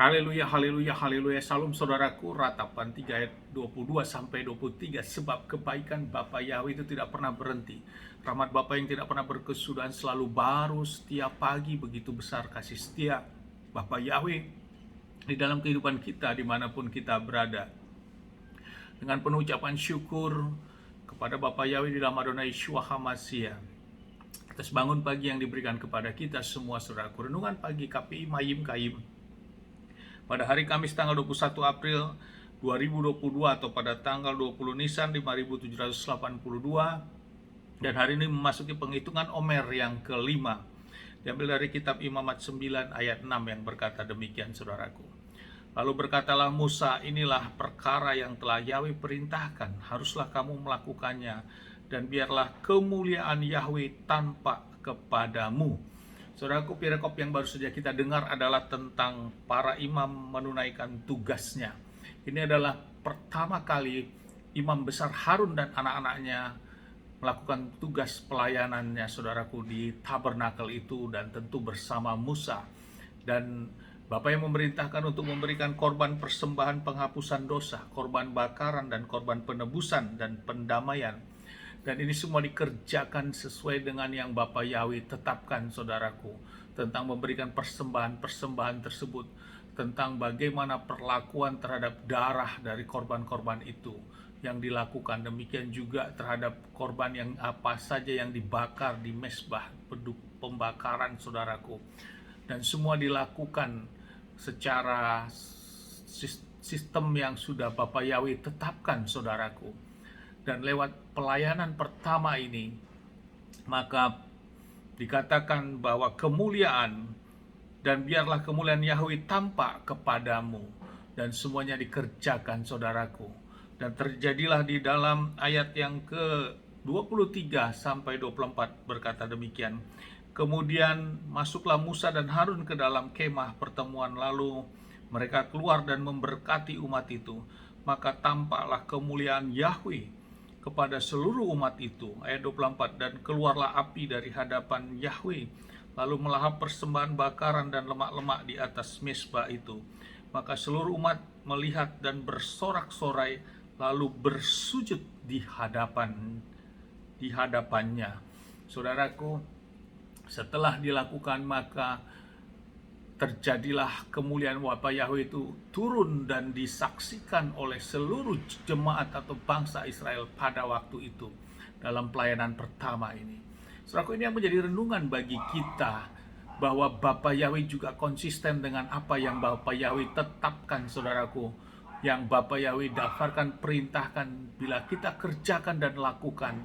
Haleluya, haleluya, haleluya. Salam saudaraku, ratapan 3 ayat 22 sampai 23. Sebab kebaikan Bapa Yahweh itu tidak pernah berhenti. Rahmat Bapa yang tidak pernah berkesudahan selalu baru setiap pagi. Begitu besar kasih setia Bapa Yahweh di dalam kehidupan kita dimanapun kita berada. Dengan penuh ucapan syukur kepada Bapa Yahweh di dalam Adonai Yeshua HaMashiach atas bangun pagi yang diberikan kepada kita semua saudaraku. Renungan pagi KPI Mayim Kaim pada hari Kamis tanggal 21 April 2022 atau pada tanggal 20 Nisan 5782, dan hari ini memasuki penghitungan Omer yang kelima. Diambil dari kitab Imamat 9 ayat 6 yang berkata demikian saudaraku. Lalu berkatalah Musa, inilah perkara yang telah Yahweh perintahkan, haruslah kamu melakukannya, dan biarlah kemuliaan Yahweh tampak kepadamu. Saudaraku, perikop yang baru saja kita dengar adalah tentang para imam menunaikan tugasnya. Ini adalah pertama kali imam besar Harun dan anak-anaknya melakukan tugas pelayanannya, saudaraku, di tabernakel itu, dan tentu bersama Musa. Dan Bapa yang memerintahkan untuk memberikan korban persembahan penghapusan dosa, korban bakaran dan korban penebusan dan pendamaian. Dan ini semua dikerjakan sesuai dengan yang Bapa Yahweh tetapkan saudaraku, tentang memberikan persembahan-persembahan tersebut, tentang bagaimana perlakuan terhadap darah dari korban-korban itu yang dilakukan. Demikian juga terhadap korban yang apa saja yang dibakar di mezbah pembakaran saudaraku. Dan semua dilakukan secara sistem yang sudah Bapa Yahweh tetapkan saudaraku. Dan lewat pelayanan pertama ini, maka dikatakan bahwa kemuliaan, dan biarlah kemuliaan Yahweh tampak kepadamu, dan semuanya dikerjakan saudaraku. Dan terjadilah di dalam ayat yang ke-23 sampai 24 berkata demikian. Kemudian masuklah Musa dan Harun ke dalam kemah pertemuan, lalu mereka keluar dan memberkati umat itu. Maka tampaklah kemuliaan Yahweh kepada seluruh umat itu. Ayat 24, dan keluarlah api dari hadapan Yahweh, lalu melahap persembahan bakaran dan lemak-lemak di atas mezbah itu. Maka seluruh umat melihat dan bersorak-sorai, lalu bersujud di hadapannya. Saudaraku, setelah dilakukan, maka terjadilah kemuliaan Bapa Yahweh itu turun dan disaksikan oleh seluruh jemaat atau bangsa Israel pada waktu itu dalam pelayanan pertama ini. Saudaraku, ini yang menjadi renungan bagi kita, bahwa Bapa Yahweh juga konsisten dengan apa yang Bapa Yahweh tetapkan saudaraku, yang Bapa Yahweh daftarkan, perintahkan. Bila kita kerjakan dan lakukan,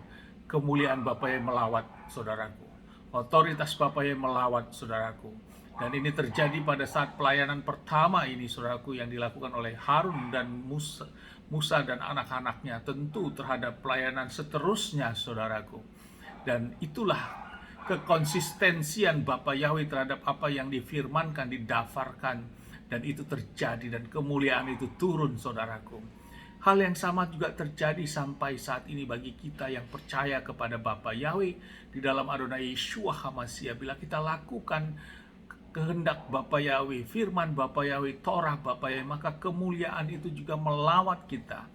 kemuliaan Bapa Yahweh melawat saudaraku, otoritas Bapa Yahweh melawat saudaraku. Dan ini terjadi pada saat pelayanan pertama ini saudaraku, yang dilakukan oleh Harun dan Musa dan anak-anaknya, tentu terhadap pelayanan seterusnya saudaraku. Dan itulah kekonsistensian Bapa Yahweh terhadap apa yang difirmankan, didaftarkan, dan itu terjadi, dan kemuliaan itu turun saudaraku. Hal yang sama juga terjadi sampai saat ini bagi kita yang percaya kepada Bapa Yahweh di dalam Adonai Yeshua HaMashiach. Bila kita lakukan kehendak Bapa Yahweh, firman Bapa Yahweh, Torah Bapa Yahweh, maka kemuliaan itu juga melawat kita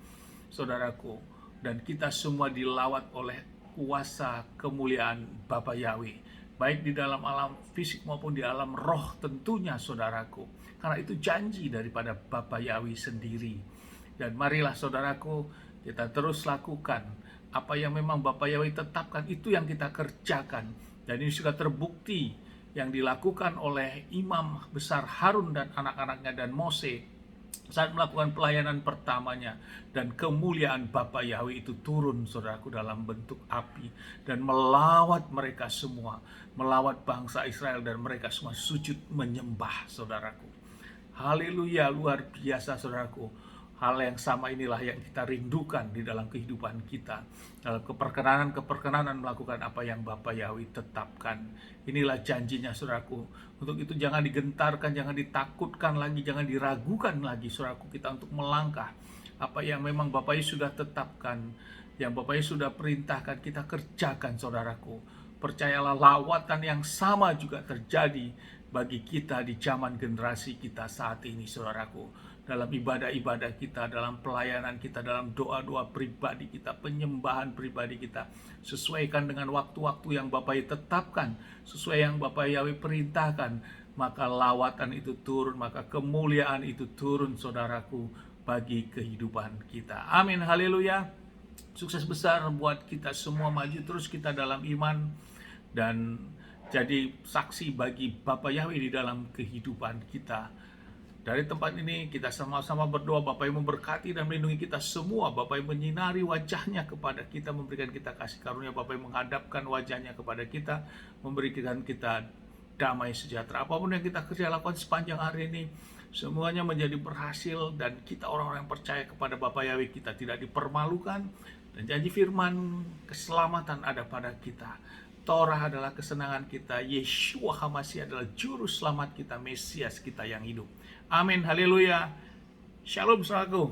saudaraku. Dan kita semua dilawat oleh kuasa kemuliaan Bapa Yahweh, baik di dalam alam fisik maupun di alam roh tentunya saudaraku. Karena itu janji daripada Bapa Yahweh sendiri. Dan marilah saudaraku, kita terus lakukan apa yang memang Bapa Yahweh tetapkan, itu yang kita kerjakan. Dan ini sudah terbukti yang dilakukan oleh imam besar Harun dan anak-anaknya dan Mose saat melakukan pelayanan pertamanya. Dan kemuliaan Bapa Yahweh itu turun saudaraku dalam bentuk api, dan melawat mereka semua, melawat bangsa Israel, dan mereka semua sujud menyembah saudaraku. Haleluya, luar biasa saudaraku. Hal yang sama inilah yang kita rindukan di dalam kehidupan kita, dalam keperkenanan melakukan apa yang Bapa Yahweh tetapkan. Inilah janjinya saudaraku. Untuk itu jangan digentarkan, jangan ditakutkan lagi, jangan diragukan lagi saudaraku, kita untuk melangkah apa yang memang Bapa Yahweh sudah tetapkan, yang Bapa Yahweh sudah perintahkan, kita kerjakan saudaraku. Percayalah, lawatan yang sama juga terjadi bagi kita di zaman generasi kita saat ini, saudaraku. Dalam ibadah-ibadah kita, dalam pelayanan kita, dalam doa-doa pribadi kita, penyembahan pribadi kita, sesuaikan dengan waktu-waktu yang Bapa Yahweh tetapkan, sesuai yang Bapa Yahweh perintahkan, maka lawatan itu turun, maka kemuliaan itu turun, saudaraku, bagi kehidupan kita. Amin, haleluya. Sukses besar buat kita semua, maju terus kita dalam iman dan jadi saksi bagi Bapa Yahweh di dalam kehidupan kita. Dari tempat ini kita sama-sama berdoa, Bapa yang memberkati dan melindungi kita semua, Bapa yang menyinari wajahnya kepada kita, memberikan kita kasih karunia, Bapa yang menghadapkan wajahnya kepada kita, memberikan kita damai sejahtera. Apapun yang kita kerja lakukan sepanjang hari ini, semuanya menjadi berhasil, dan kita orang-orang yang percaya kepada Bapa Yahweh, kita tidak dipermalukan, dan janji firman keselamatan ada pada kita. Torah adalah kesenangan kita, Yeshua HaMashiach adalah juru selamat kita, Mesias kita yang hidup. Amin, haleluya. Shalom, saudaraku.